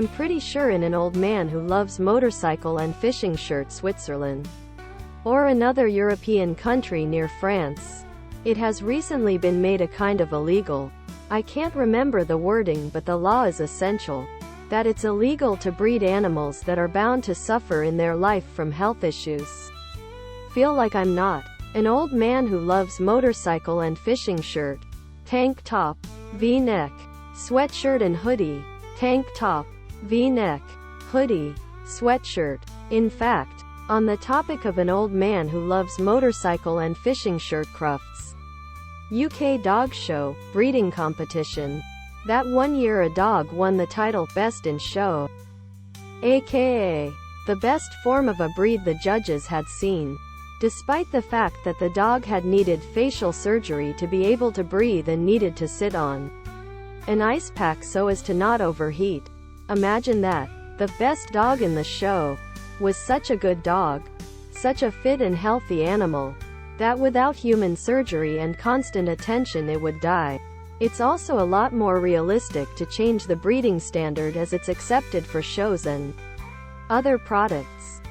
I'm pretty sure in an old man who loves motorcycle and fishing shirt Switzerland. Or another European country near France. It has recently been made a kind of illegal. I can't remember the wording, but the law is essential. That it's illegal to breed animals that are bound to suffer in their life from health issues. Feel like I'm not. An old man who loves motorcycle and fishing shirt, tank top, V-neck, sweatshirt and hoodie, tank top, V-neck, hoodie, sweatshirt. In fact, on the topic of an old man who loves motorcycle and fishing shirt crufts. UK Dog Show, breeding competition. That one year a dog won the title Best in Show. AKA, the best form of a breed the judges had seen. Despite the fact that the dog had needed facial surgery to be able to breathe and needed to sit on an ice pack so as to not overheat. Imagine that. The best dog in the show was such a good dog, such a fit and healthy animal, that without human surgery and constant attention it would die. It's also a lot more realistic to change the breeding standard as it's accepted for shows and other products.